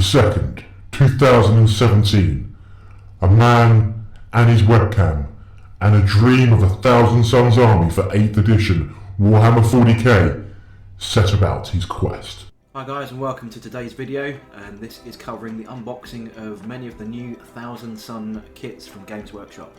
2nd, 2017. A man and his webcam and a dream of a Thousand Suns army for 8th edition Warhammer 40k set about his quest. Hi guys, and welcome to today's video, and this is covering the unboxing of many of the new Thousand Sun kits from Games Workshop.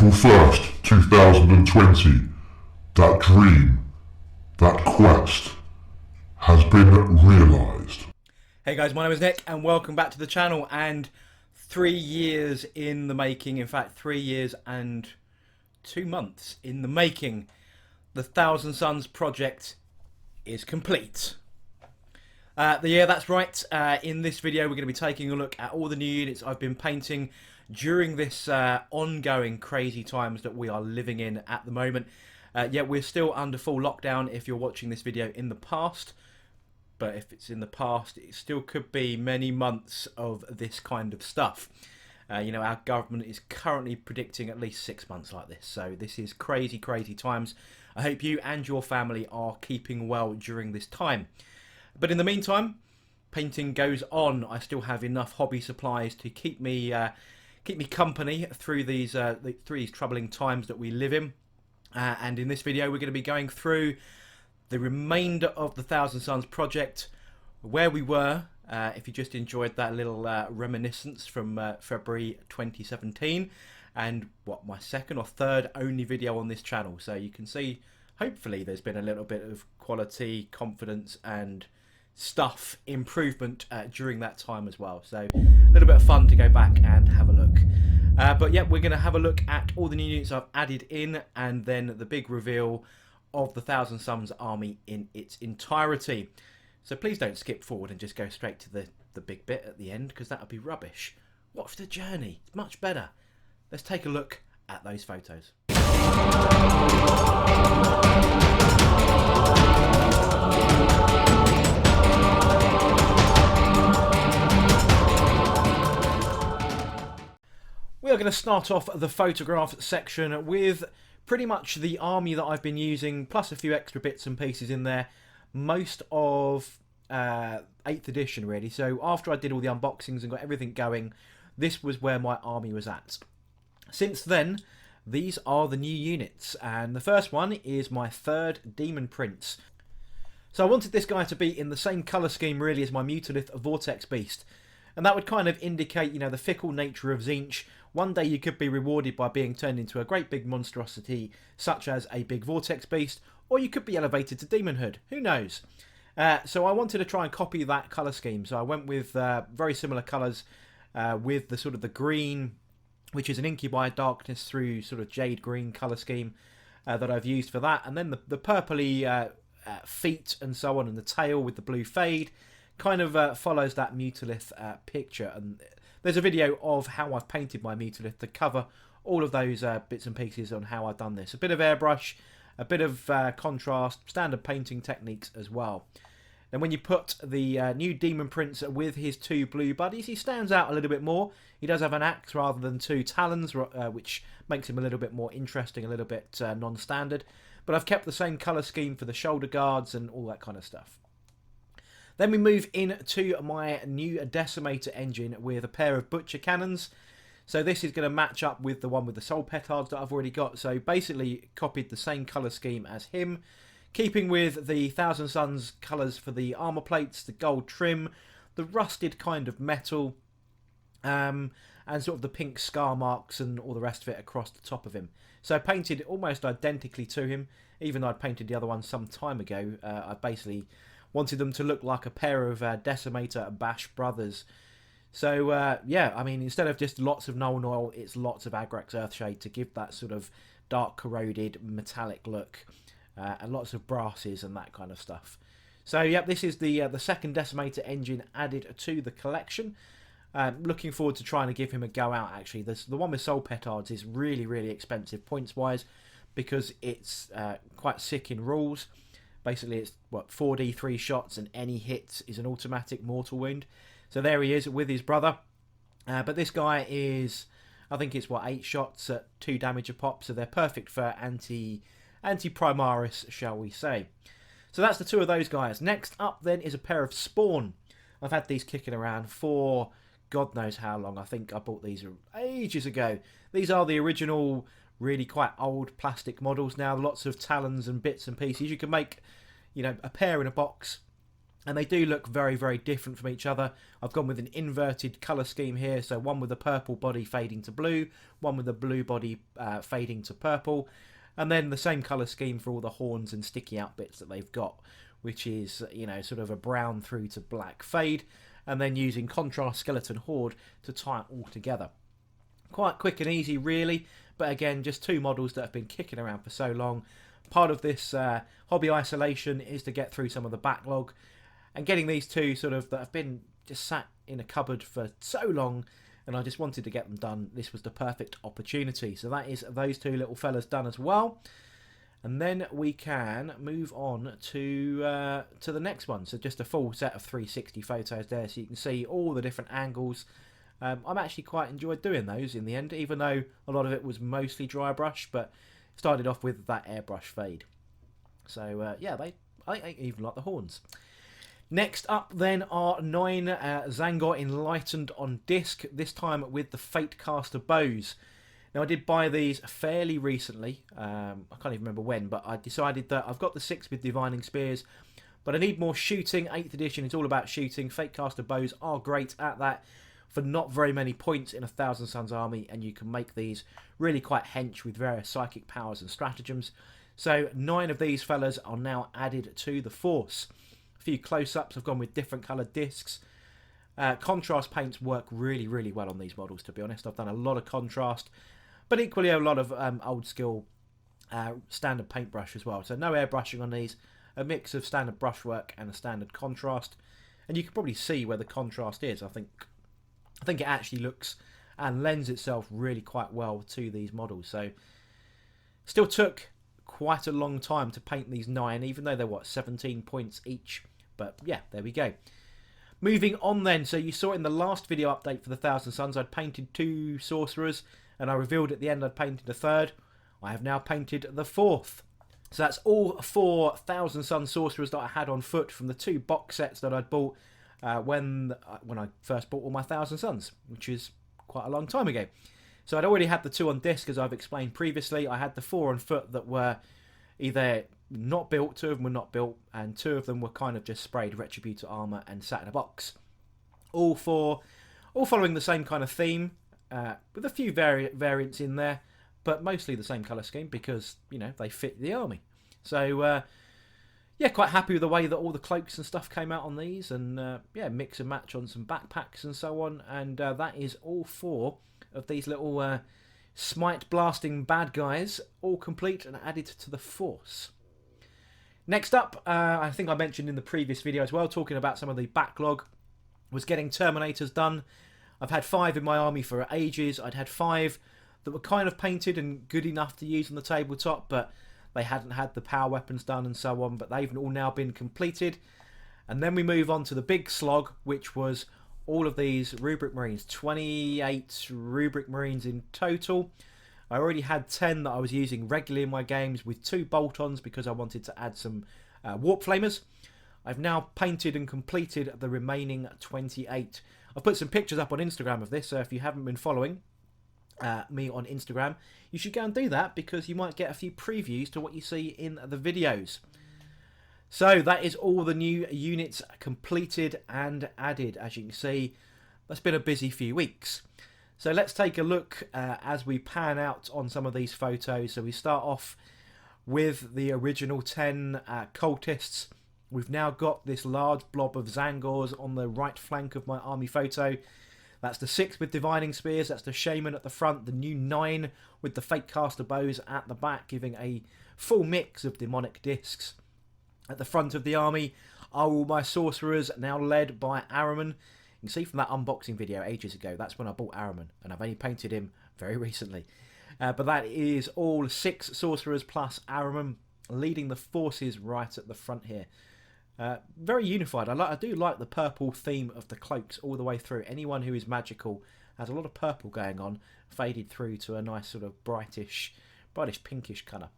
1st, 2020, that dream, that quest, has been realised. Hey guys, my name is Nick, and welcome back to the channel. And 3 years in the making, in fact 3 years and 2 months in the making, the Thousand Suns project is complete. Yeah, that's right. In this video we're going to be taking a look at all the new units I've been painting during this ongoing crazy times that we are living in at the moment. Yeah, we're still under full lockdown if you're watching this video in the past, but if it's in the past, it still could be many months of this kind of stuff. You know, our government is currently predicting at least 6 months like this, so this is crazy, crazy times. I hope you and your family are keeping well during this time. But in the meantime, painting goes on. I still have enough hobby supplies to keep me company through these troubling times that we live in. And in this video we're going to be going through the remainder of the Thousand Suns project, where we were, if you just enjoyed that little reminiscence from February 2017, and what, my second or third only video on this channel. So you can see, hopefully there's been a little bit of quality, confidence and stuff improvement during that time as well. So a little bit of fun to go back and have a look. But yeah, we're going to have a look at all the new units I've added in, and then the big reveal of the Thousand Suns army in its entirety. So please don't skip forward and just go straight to the big bit at the end, because that would be rubbish. Watch the journey, it's much better. Let's take a look at those photos. We are going to start off the photograph section with pretty much the army that I've been using, plus a few extra bits and pieces in there, most of 8th edition really. So after I did all the unboxings and got everything going, this was where my army was at. Since then, these are the new units, and the first one is my 3rd Demon Prince. So I wanted this guy to be in the same colour scheme really as my Mutalith Vortex Beast, and that would kind of indicate, you know, the fickle nature of Tzeentch. One day you could be rewarded by being turned into a great big monstrosity, such as a big Vortex Beast, or you could be elevated to demonhood. Who knows? So I wanted to try and copy that colour scheme. So I went with very similar colours, with the sort of the green, which is an Incubi Darkness through sort of jade green colour scheme that I've used for that. And then the purpley feet and so on, and the tail with the blue fade kind of follows that Mutalith picture. And there's a video of how I've painted my Mutalith to cover all of those bits and pieces on how I've done this. A bit of airbrush, a bit of contrast, standard painting techniques as well. And when you put the new Demon Prince with his 2 blue buddies, he stands out a little bit more. He does have an axe rather than 2 talons, which makes him a little bit more interesting, a little bit non-standard. But I've kept the same colour scheme for the shoulder guards and all that kind of stuff. Then we move into my new Decimator engine with a pair of Butcher Cannons. So this is going to match up with the one with the Soul Petards that I've already got. So basically copied the same colour scheme as him, keeping with the Thousand Suns colours for the armour plates, the gold trim, the rusted kind of metal, and sort of the pink scar marks and all the rest of it across the top of him. So I painted almost identically to him, even though I'd painted the other one some time ago. I basically wanted them to look like a pair of Decimator Bash brothers. So yeah, I mean, instead of just lots of Null Oil, it's lots of Agrax Earthshade to give that sort of dark corroded metallic look. and lots of brasses and that kind of stuff. So yep, this is the second decimator engine added to the collection. Looking forward to trying to give him a go out. Actually, the one with soul petards is really expensive points wise, because it's quite sick in rules. Basically, it's 4d 3 shots, and any hit is an automatic mortal wound. So there he is with his brother. But this guy is, I think it's 8 shots at 2 damage a pop. So they're perfect for anti-primaris, shall we say. So that's the 2 of those guys. Next up then is a pair of Spawn. I've had these kicking around for God knows how long. I think I bought these ages ago. These are the original, really quite old plastic models now. Lots of talons and bits and pieces. You can make, a pair in a box, and they do look very different from each other. I've gone with an inverted colour scheme here. So one with a purple body fading to blue, one with a blue body fading to purple. And then the same colour scheme for all the horns and sticky out bits that they've got, which is, sort of a brown through to black fade, and then using contrast skeleton horde to tie it all together. Quite quick and easy, really, but again, just 2 models that have been kicking around for so long. Part of this hobby isolation is to get through some of the backlog, and getting these 2 sort of that have been just sat in a cupboard for so long, and I just wanted to get them done. This was the perfect opportunity. So that is those 2 little fellas done as well. And then we can move on to the next one. So just a full set of 360 photos there, so you can see all the different angles. I'm actually quite enjoyed doing those in the end, even though a lot of it was mostly dry brush, but started off with that airbrush fade. So yeah, I even like the horns. Next up then are 9 Zangor Enlightened on disc, this time with the Fatecaster bows. Now I did buy these fairly recently, I can't even remember when, but I decided that I've got the 6 with Divining Spears, but I need more shooting. 8th edition is all about shooting. Fatecaster bows are great at that for not very many points in a Thousand Suns army, and you can make these really quite hench with various psychic powers and stratagems. So 9 of these fellas are now added to the force. A few close-ups, I've gone with different coloured discs. Contrast paints work really well on these models, to be honest. I've done a lot of contrast, but equally a lot of old skill standard paintbrush as well. So no airbrushing on these, a mix of standard brushwork and a standard contrast. And you can probably see where the contrast is. I think it actually looks and lends itself really quite well to these models. So still took quite a long time to paint these 9, even though they're 17 points each. But yeah, there we go. Moving on then, so you saw in the last video update for the Thousand Suns, I'd painted 2 Sorcerers, and I revealed at the end I'd painted a 3rd. I have now painted the 4th. So that's all 4 Thousand Suns Sorcerers that I had on foot from the 2 box sets that I'd bought when I first bought all my Thousand Suns, which is quite a long time ago. So I'd already had the 2 on disc, as I've explained previously. I had the 4 on foot that were either not built, 2 of them were not built, and 2 of them were kind of just sprayed Retributor armour and sat in a box. All following the same kind of theme, with a few variants in there, but mostly the same colour scheme because, they fit the army. So, yeah, quite happy with the way that all the cloaks and stuff came out on these, and yeah, mix and match on some backpacks and so on, and that is all 4 of these little smite blasting bad guys, all complete and added to the force. Next up, I think I mentioned in the previous video as well, talking about some of the backlog, was getting Terminators done. I've had 5 in my army for ages. I'd had 5 that were kind of painted and good enough to use on the tabletop, but they hadn't had the power weapons done and so on, but they've all now been completed. And then we move on to the big slog, which was all of these Rubric Marines, 28 Rubric Marines in total. I already had 10 that I was using regularly in my games with 2 bolt-ons because I wanted to add some Warp Flamers. I've now painted and completed the remaining 28. I've put some pictures up on Instagram of this, so if you haven't been following me on Instagram, you should go and do that because you might get a few previews to what you see in the videos. So that is all the new units completed and added. As you can see, that's been a busy few weeks. So let's take a look as we pan out on some of these photos. So we start off with the original 10 cultists. We've now got this large blob of Zangors on the right flank of my army photo. That's the 6 with Divining Spears. That's the Shaman at the front. The new 9 with the Fatecaster bows at the back, giving a full mix of demonic discs. At the front of the army are all my sorcerers, now led by Araman. You can see from that unboxing video ages ago, that's when I bought Araman, and I've only painted him very recently. But that is all 6 sorcerers plus Araman, leading the forces right at the front here. Very unified. I do like the purple theme of the cloaks all the way through. Anyone who is magical has a lot of purple going on, faded through to a nice sort of brightish pinkish colour.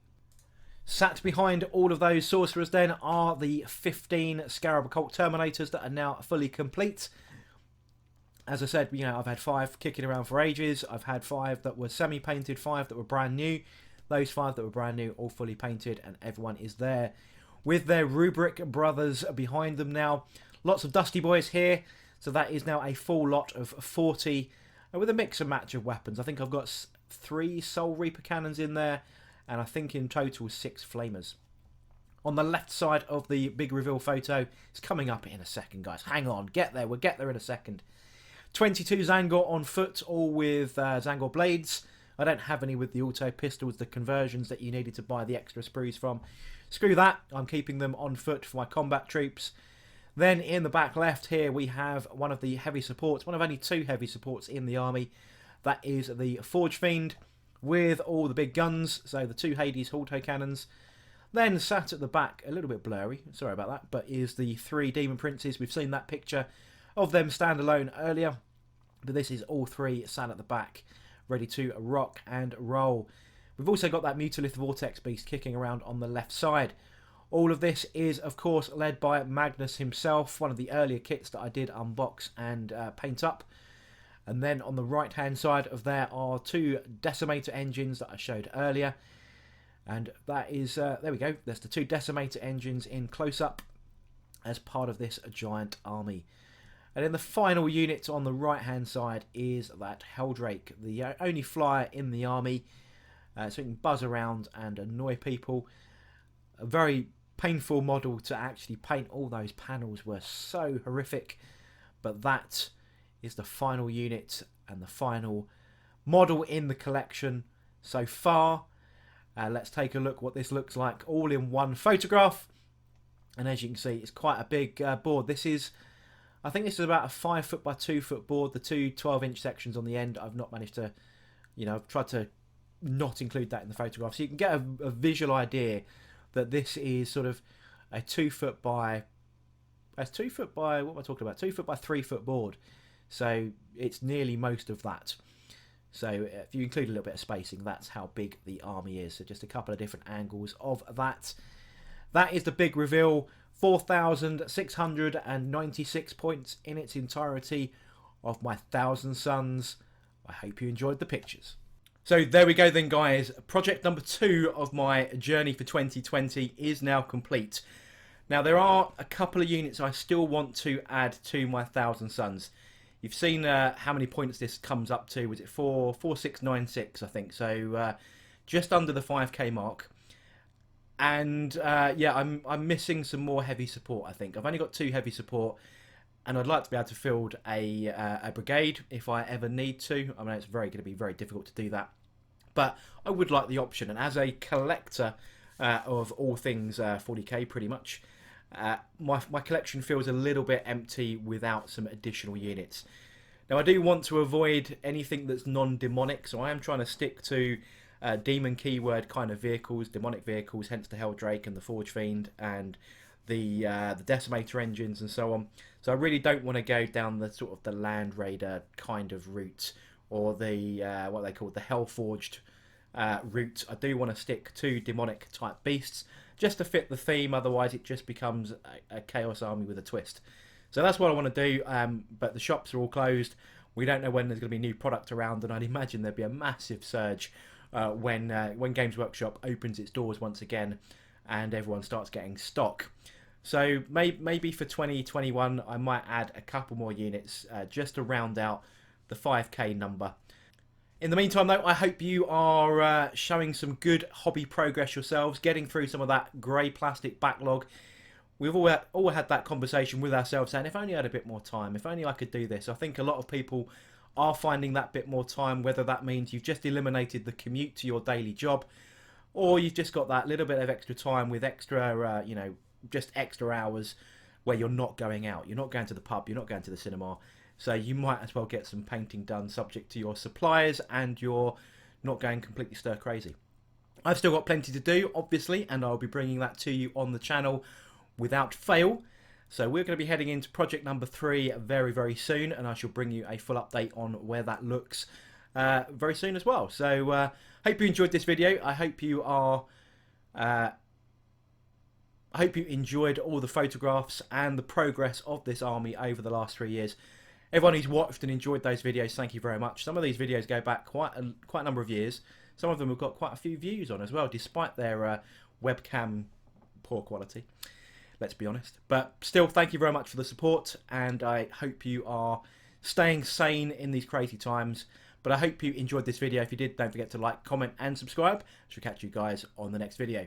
Sat behind all of those sorcerers then are the 15 Scarab Occult Terminators that are now fully complete. As I said, I've had 5 kicking around for ages. I've had 5 that were semi-painted, 5 that were brand new. Those 5 that were brand new, all fully painted, and everyone is there with their rubric brothers behind them now. Lots of dusty boys here, so that is now a full lot of 40, with a mix and match of weapons. I think I've got 3 Soul Reaper cannons in there, and I think in total 6 flamers. On the left side of the big reveal photo, it's coming up in a second, guys. Hang on, get there. We'll get there in a second. 22 Zangor on foot, all with Zangor blades. I don't have any with the auto pistols, the conversions that you needed to buy the extra sprues from. Screw that, I'm keeping them on foot for my combat troops. Then in the back left here we have one of the heavy supports, one of only 2 heavy supports in the army. That is the Forge Fiend with all the big guns, so the 2 Hades auto cannons. Then sat at the back, a little bit blurry, sorry about that, but is the 3 Demon Princes. We've seen that picture of them stand alone earlier, but this is all 3 sat at the back, ready to rock and roll. We've also got that Mutalith Vortex Beast kicking around on the left side. All of this is, of course, led by Magnus himself, one of the earlier kits that I did unbox and paint up. And then on the right-hand side of there are 2 Decimator engines that I showed earlier. And that is, there we go, there's the 2 Decimator engines in close-up as part of this giant army. And then the final unit on the right-hand side is that Helldrake, the only flyer in the army, so it can buzz around and annoy people. A very painful model to actually paint. All those panels were so horrific, but that is the final unit and the final model in the collection so far. Let's take a look what this looks like all in one photograph. And as you can see, it's quite a big board. This is, I think this is about a 5 foot by 2 foot board. The 2 12-inch sections on the end, I've not managed to, I've tried to not include that in the photograph. So you can get a visual idea that this is sort of a 2 foot by, what am I talking about? 2 foot by 3 foot board. So it's nearly most of that. So if you include a little bit of spacing, that's how big the army is. So just a couple of different angles of that. That is the big reveal. 4,696 points in its entirety of my 1,000 Suns. I hope you enjoyed the pictures. So there we go then, guys. Project number 2 of my journey for 2020 is now complete. Now there are a couple of units I still want to add to my 1,000 Suns. You've seen how many points this comes up to. Was it 4,696, I think. So just under the 5k mark. And yeah, I'm missing some more heavy support, I think. I've only got 2 heavy support, and I'd like to be able to field a brigade if I ever need to. I mean, it's going to be very difficult to do that, but I would like the option. And as a collector of all things 40k, pretty much, my collection feels a little bit empty without some additional units. Now, I do want to avoid anything that's non-demonic, so I am trying to stick to demon keyword kind of vehicles, demonic vehicles, hence the Helldrake and the Forge Fiend and the Decimator engines and so on. So I really don't want to go down the sort of the Land Raider kind of route, or the what they call the Hellforged route. I do want to stick to demonic type beasts just to fit the theme, otherwise it just becomes a chaos army with a twist. So that's what I want to do, but the shops are all closed. We don't know when there's going to be new product around, and I'd imagine there'd be a massive surge when Games Workshop opens its doors once again and everyone starts getting stock. So maybe for 2021 I might add a couple more units just to round out the 5k number. In the meantime though, I hope you are showing some good hobby progress yourselves, getting through some of that grey plastic backlog. We've all had that conversation with ourselves saying, if only I had a bit more time, if only I could do this. I think a lot of people are finding that bit more time, whether that means you've just eliminated the commute to your daily job, or you've just got that little bit of extra time with extra, you know, just extra hours where you're not going out, you're not going to the pub, you're not going to the cinema, so you might as well get some painting done subject to your suppliers and you're not going completely stir crazy. I've still got plenty to do, obviously, and I'll be bringing that to you on the channel without fail. So we're going to be heading into project number 3 very, very soon, and I shall bring you a full update on where that looks very soon as well. So hope you enjoyed this video. I hope you are... I hope you enjoyed all the photographs and the progress of this army over the last 3 years. Everyone who's watched and enjoyed those videos, thank you very much. Some of these videos go back quite a number of years. Some of them have got quite a few views on as well, despite their webcam poor quality. Let's be honest. But still, thank you very much for the support, and I hope you are staying sane in these crazy times. But I hope you enjoyed this video. If you did, don't forget to like, comment, and subscribe. I shall catch you guys on the next video.